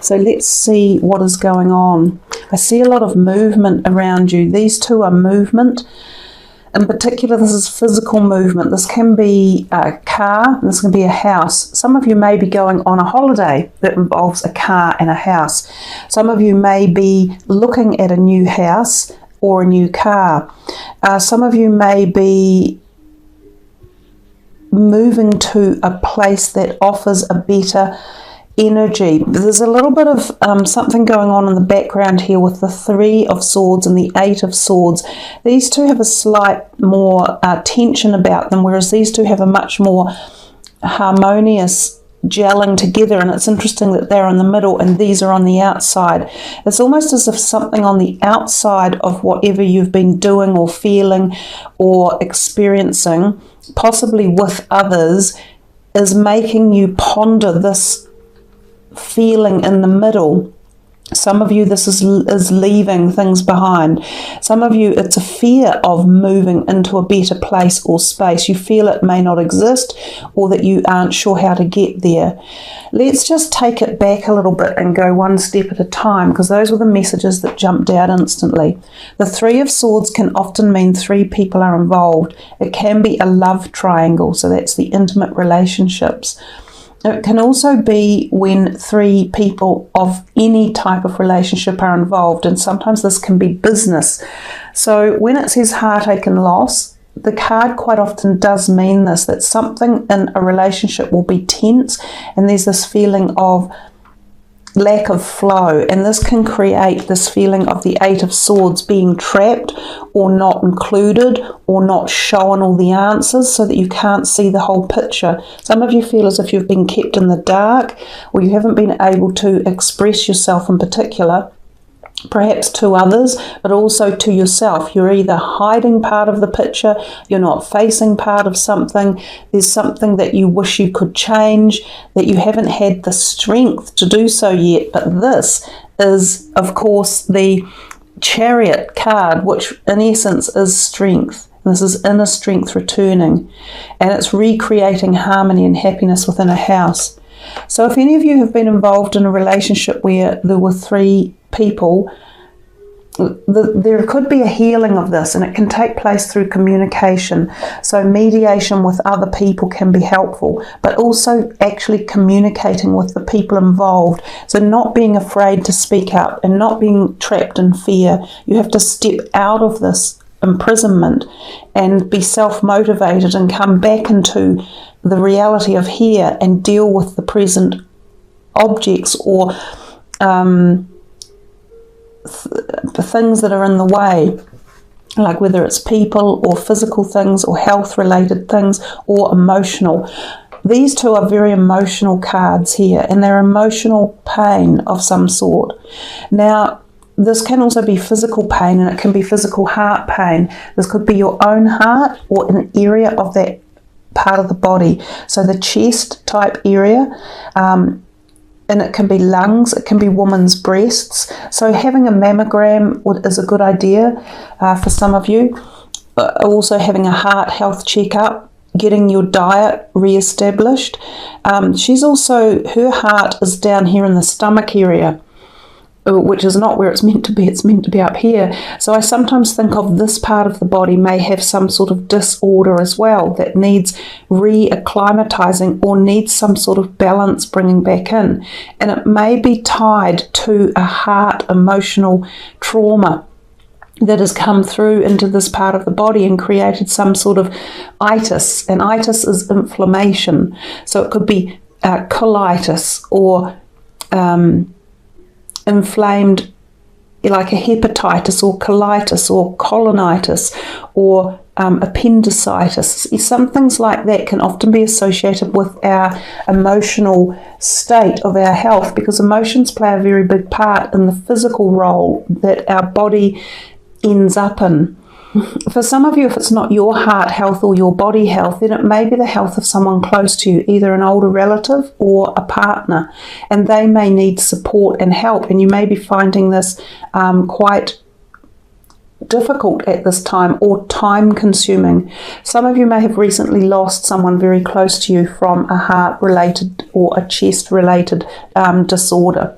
So let's see what is going on. I see a lot of movement around you. These two are movement. In particular, this is physical movement. This can be a car, this can be a house. Some of you may be going on a holiday that involves a car and a house. Some of you may be looking at a new house or a new car. Some of you may be moving to a place that offers a better energy. There's a little bit of something going on in the background here with the 3 of Swords and the 8 of Swords. These two have a slight more tension about them, whereas these two have a much more harmonious gelling together, and it's interesting that they're in the middle and these are on the outside. It's almost as if something on the outside of whatever you've been doing or feeling or experiencing, possibly with others, is making you ponder this feeling in the middle. Some of you, this is leaving things behind. Some of you, it's a fear of moving into a better place or space. You feel it may not exist or that you aren't sure how to get there. Let's just take it back a little bit and go one step at a time, because those were the messages that jumped out instantly. The 3 of Swords can often mean 3 people are involved. It can be a love triangle, so that's the intimate relationships. It can also be when 3 people of any type of relationship are involved, and sometimes this can be business. So when it says heartache and loss, the card quite often does mean this, that something in a relationship will be tense and there's this feeling of lack of flow, and this can create this feeling of the 8 of Swords being trapped or not included or not shown all the answers, so that you can't see the whole picture. Some of you feel as if you've been kept in the dark, or you haven't been able to express yourself in particular, perhaps to others, but also to yourself. You're either hiding part of the picture, you're not facing part of something, there's something that you wish you could change, that you haven't had the strength to do so yet. But this is, of course, the Chariot card, which in essence is strength. This is inner strength returning, and it's recreating harmony and happiness within a house. So if any of you have been involved in a relationship where there were 3 people, there could be a healing of this, and it can take place through communication. So mediation with other people can be helpful, but also actually communicating with the people involved. So not being afraid to speak out and not being trapped in fear. You have to step out of this imprisonment and be self-motivated and come back into the reality of here and deal with the present objects or the things that are in the way, like whether it's people or physical things or health related things or emotional. These two are very emotional cards here, and they're emotional pain of some sort. Now, this can also be physical pain, and it can be physical heart pain. This could be your own heart or an area of that part of the body. So the chest type area, and it can be lungs, it can be women's breasts. So having a mammogram is a good idea for some of you. Also having a heart health checkup, getting your diet re-established. She's also, her heart is down here in the stomach area, which is not where it's meant to be. It's meant to be up here. So I sometimes think of this part of the body may have some sort of disorder as well that needs re-acclimatizing or needs some sort of balance bringing back in. And it may be tied to a heart emotional trauma that has come through into this part of the body and created some sort of itis. And itis is inflammation. So it could be colitis or inflamed, like a hepatitis or colitis or colonitis or appendicitis. Some things like that can often be associated with our emotional state of our health, because emotions play a very big part in the physical role that our body ends up in. For some of you, if it's not your heart health or your body health, then it may be the health of someone close to you, either an older relative or a partner, and they may need support and help, and you may be finding this quite difficult at this time or time consuming. Some of you may have recently lost someone very close to you from a heart related or a chest related disorder.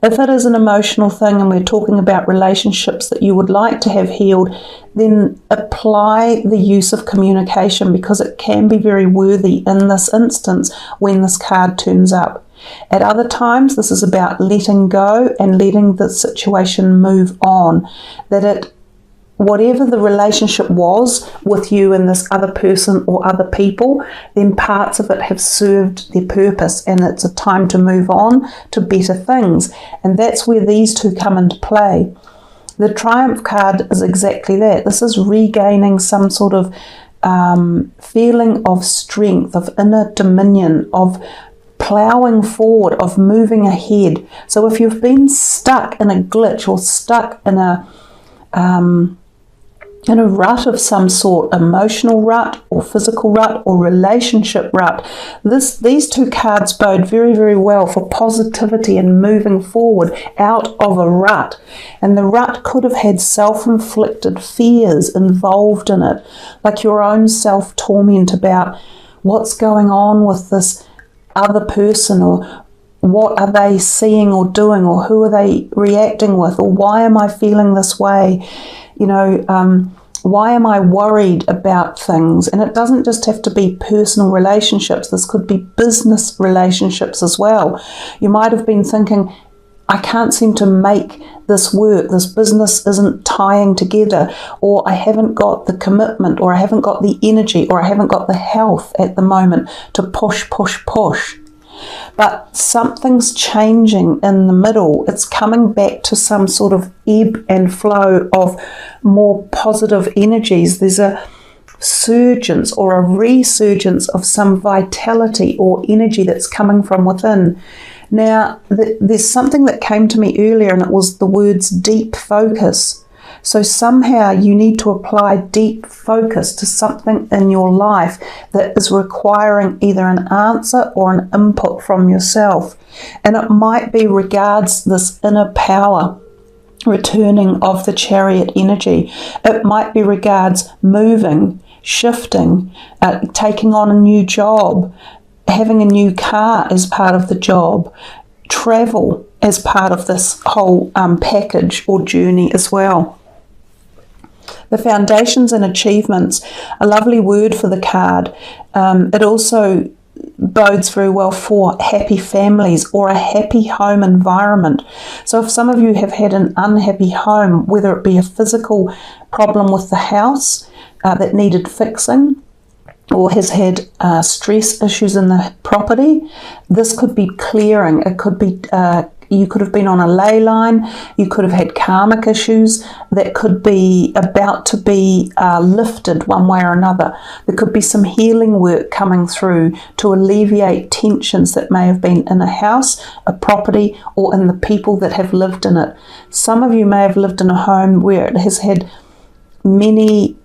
If it is an emotional thing and we're talking about relationships that you would like to have healed, then apply the use of communication, because it can be very worthy in this instance when this card turns up. At other times, this is about letting go and letting the situation move on. Whatever the relationship was with you and this other person or other people, then parts of it have served their purpose, and it's a time to move on to better things. And that's where these two come into play. The Triumph card is exactly that. This is regaining some sort of feeling of strength, of inner dominion, of ploughing forward, of moving ahead. So if you've been stuck in a glitch or stuck in a rut of some sort, emotional rut or physical rut or relationship rut, these two cards bode very, very well for positivity and moving forward out of a rut. And the rut could have had self-inflicted fears involved in it, like your own self-torment about what's going on with this other person, or what are they seeing or doing, or who are they reacting with, or why am I feeling this way? Why am I worried about things? And it doesn't just have to be personal relationships. This could be business relationships as well. You might have been thinking, I can't seem to make this work. This business isn't tying together, or I haven't got the commitment, or I haven't got the energy, or I haven't got the health at the moment to push. But something's changing in the middle. It's coming back to some sort of ebb and flow of more positive energies. There's a surgence or a resurgence of some vitality or energy that's coming from within. Now, there's something that came to me earlier, and it was the words deep focus. So somehow you need to apply deep focus to something in your life that is requiring either an answer or an input from yourself. And it might be regards this inner power returning of the Chariot energy. It might be regards moving, shifting, taking on a new job, having a new car as part of the job, travel as part of this whole package or journey as well. The foundations and achievements, a lovely word for the card. It also bodes very well for happy families or a happy home environment. So if some of you have had an unhappy home, whether it be a physical problem with the house that needed fixing, or has had stress issues in the property, this could be clearing. It could be you could have been on a ley line, you could have had karmic issues that could be about to be lifted one way or another. There could be some healing work coming through to alleviate tensions that may have been in a house, a property, or in the people that have lived in it. Some of you may have lived in a home where it has had many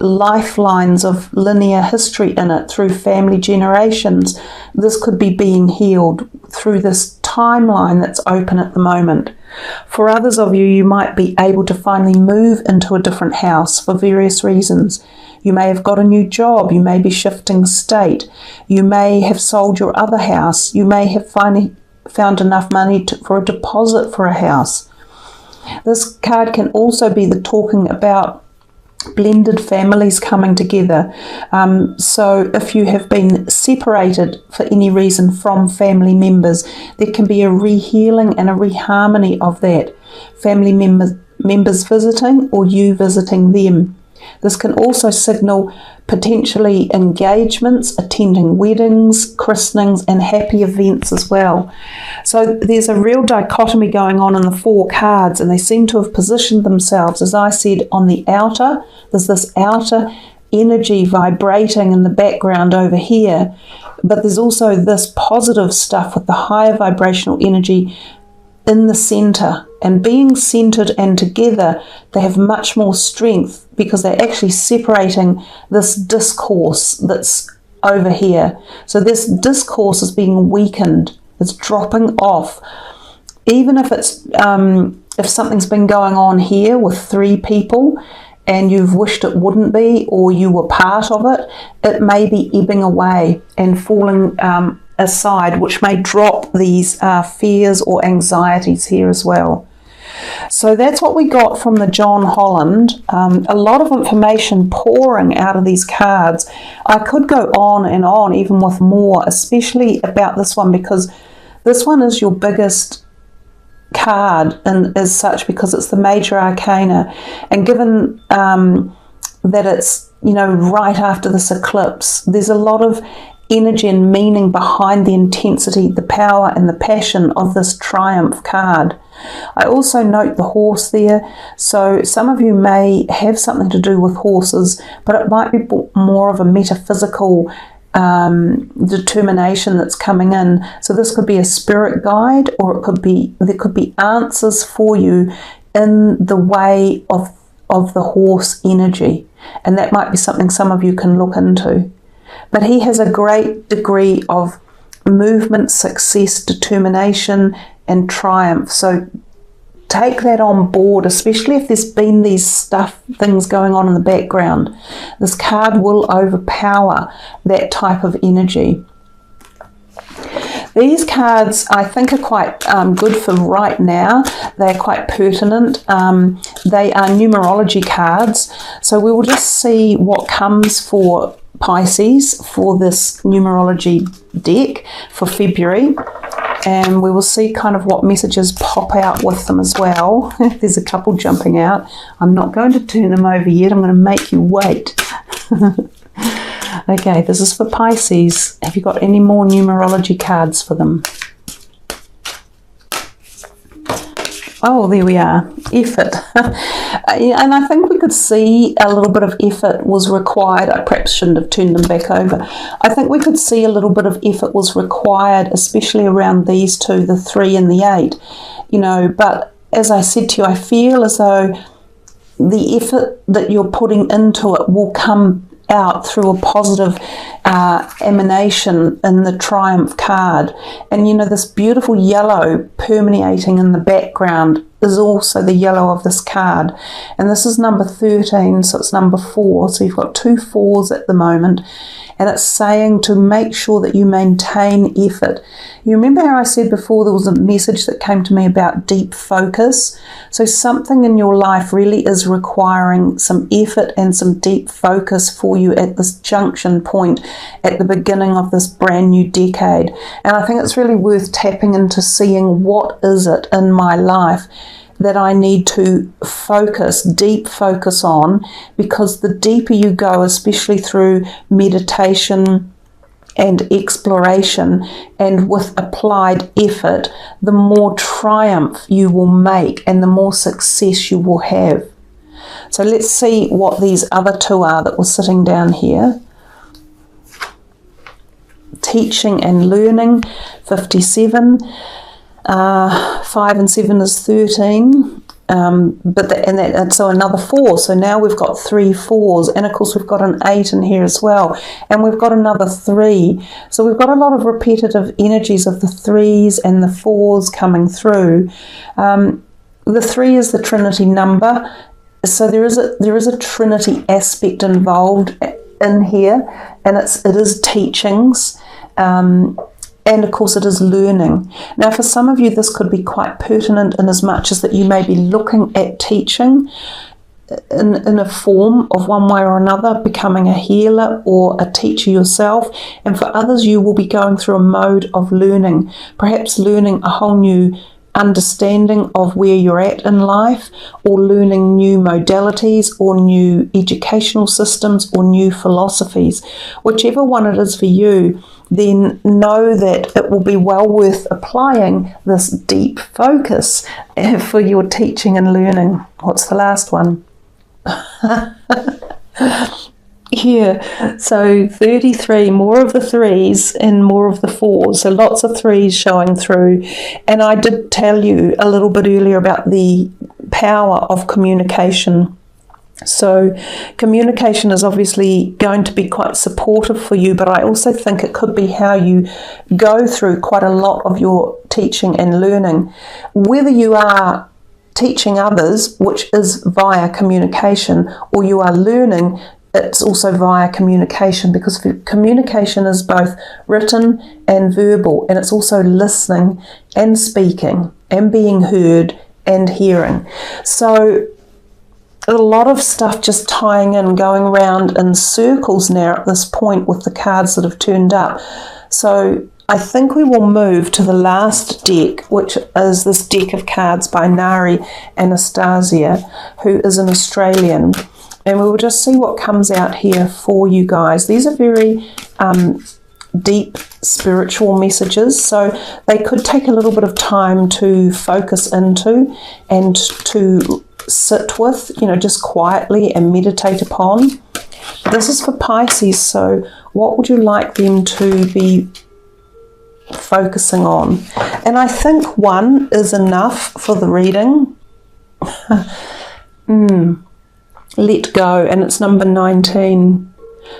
lifelines of linear history in it through family generations. This could be being healed through this timeline that's open at the moment. For others of you, you might be able to finally move into a different house for various reasons. You may have got a new job, you may be shifting state, you may have sold your other house, you may have finally found enough money for a deposit for a house. This card can also be the talking about blended families coming together. So if you have been separated for any reason from family members, there can be a rehealing and a reharmony of that. Family members visiting or you visiting them. This can also signal potentially engagements, attending weddings, christenings, and happy events as well. So there's a real dichotomy going on in the four cards, and they seem to have positioned themselves, as I said, on the outer. There's this outer energy vibrating in the background over here, but there's also this positive stuff with the higher vibrational energy in the center. And being centered and together, they have much more strength because they're actually separating this discourse that's over here. So this discourse is being weakened. It's dropping off. Even if it's if something's been going on here with three people and you've wished it wouldn't be, or you were part of it, it may be ebbing away and falling aside, which may drop these fears or anxieties here as well. So that's what we got from the John Holland. A lot of information pouring out of these cards. I could go on and on even with more, especially about this one, because this one is your biggest card and as such, because it's the major arcana, and given that it's, you know, right after this eclipse, there's a lot of energy and meaning behind the intensity, the power and the passion of this Triumph card. I also note the horse there, so some of you may have something to do with horses, but it might be more of a metaphysical determination that's coming in. So this could be a spirit guide, or it could be, there could be answers for you in the way of the horse energy, and that might be something some of you can look into. But he has a great degree of movement, success, determination and triumph. So take that on board, especially if there's been these things going on in the background. This card will overpower that type of energy. These cards, I think, are quite good for right now. They're quite pertinent. They are numerology cards. So we will just see what comes for Pisces for this numerology deck for February. And we will see kind of what messages pop out with them as well. There's a couple jumping out. I'm not going to turn them over yet. I'm going to make you wait. Okay, this is for Pisces. Have you got any more numerology cards for them? Oh, there we are. Effort. And I think we could see a little bit of effort was required. I perhaps shouldn't have turned them back over. I think we could see a little bit of effort was required, especially around these two, the 3 and the 8. You know, but as I said to you, I feel as though the effort that you're putting into it will come out through a positive emanation in the Triumph card. And you know, this beautiful yellow permeating in the background is also the yellow of this card. And this is number 13, so it's number 4. So you've got 2 4s at the moment. And it's saying to make sure that you maintain effort. You remember how I said before there was a message that came to me about deep focus? So something in your life really is requiring some effort and some deep focus for you at this junction point at the beginning of this brand new decade. And I think it's really worth tapping into seeing what is it in my life that I need to focus, deep focus on, because the deeper you go, especially through meditation and exploration and with applied effort, the more triumph you will make and the more success you will have. So let's see what these other 2 are that were sitting down here. Teaching and learning, 57. 5 and 7 is 13, and so another 4. So now we've got 3 4s, and of course we've got an 8 in here as well, and we've got another 3. So we've got a lot of repetitive energies of the 3s and the 4s coming through. The 3 is the Trinity number, so there is a Trinity aspect involved in here, and it is teachings. And of course it is learning. Now for some of you this could be quite pertinent in as much as that you may be looking at teaching in a form of one way or another, becoming a healer or a teacher yourself. And for others you will be going through a mode of learning, perhaps learning a whole new understanding of where you're at in life, or learning new modalities or new educational systems or new philosophies. Whichever one it is for you, then know that it will be well worth applying this deep focus for your teaching and learning. What's the last one? Here, so 33, more of the 3s and more of the 4s, so lots of 3s showing through. And I did tell you a little bit earlier about the power of communication. So communication is obviously going to be quite supportive for you, but I also think it could be how you go through quite a lot of your teaching and learning. Whether you are teaching others, which is via communication, or you are learning it's also via communication, because communication is both written and verbal, and it's also listening and speaking and being heard and hearing. So a lot of stuff just tying in, going around in circles now at this point with the cards that have turned up. So I think we will move to the last deck, which is this deck of cards by Nari Anastasia, who is an Australian. And we will just see what comes out here for you guys. These are very deep spiritual messages, so they could take a little bit of time to focus into and to sit with, just quietly and meditate upon. This is for Pisces, so what would you like them to be focusing on? And I think 1 is enough for the reading. Let go, and it's number 19.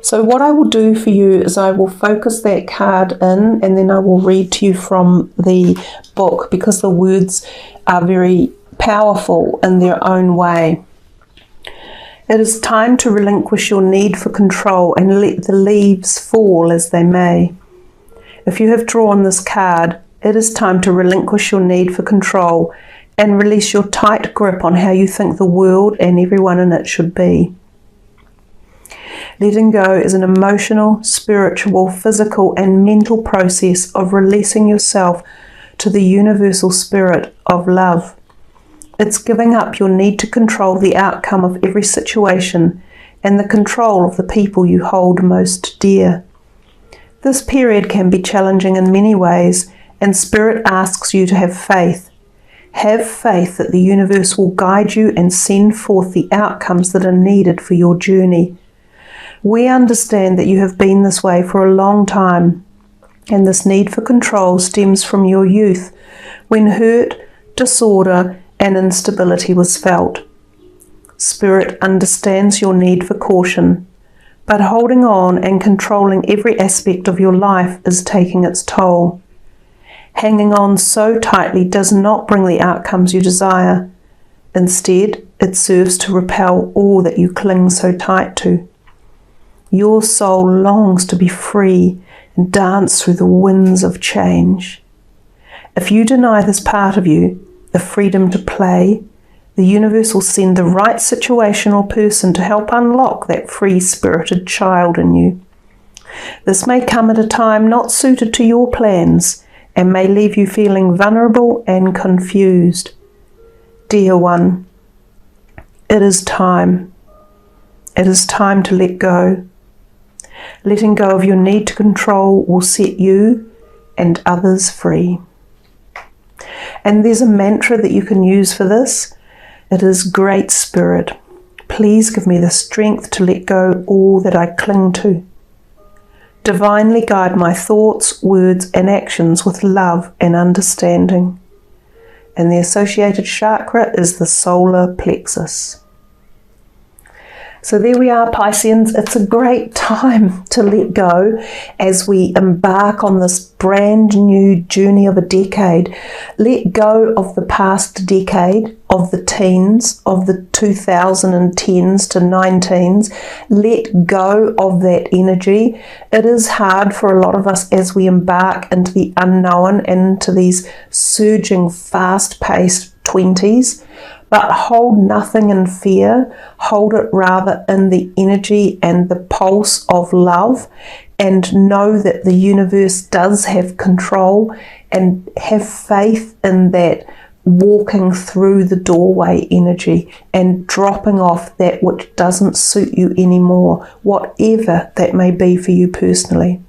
So what I will do for you is I will focus that card in, and then I will read to you from the book, because the words are very powerful in their own way. It is time to relinquish your need for control and let the leaves fall as they may. If you have drawn this card, it is time to relinquish your need for control and release your tight grip on how you think the world and everyone in it should be. Letting go is an emotional, spiritual, physical, and mental process of releasing yourself to the universal spirit of love. It's giving up your need to control the outcome of every situation and the control of the people you hold most dear. This period can be challenging in many ways, and Spirit asks you to have faith. Have faith that the universe will guide you and send forth the outcomes that are needed for your journey. We understand that you have been this way for a long time, and this need for control stems from your youth, when hurt, disorder, and instability was felt. Spirit understands your need for caution, but holding on and controlling every aspect of your life is taking its toll. Hanging on so tightly does not bring the outcomes you desire. Instead, it serves to repel all that you cling so tight to. Your soul longs to be free and dance through the winds of change. If you deny this part of you, the freedom to play, the universe will send the right situation or person to help unlock that free-spirited child in you. This may come at a time not suited to your plans and may leave you feeling vulnerable and confused. Dear one, it is time. It is time to let go. Letting go of your need to control will set you and others free. And there's a mantra that you can use for this. It is, Great Spirit, please give me the strength to let go all that I cling to. Divinely guide my thoughts, words, and actions with love and understanding. And the associated chakra is the solar plexus. So there we are, Pisceans. It's a great time to let go as we embark on this brand new journey of a decade. Let go of the past decade, of the teens, of the 2010s to 19s. Let go of that energy. It is hard for a lot of us as we embark into the unknown and into these surging, fast-paced 20s. But hold nothing in fear, hold it rather in the energy and the pulse of love, and know that the universe does have control, and have faith in that walking through the doorway energy and dropping off that which doesn't suit you anymore, whatever that may be for you personally.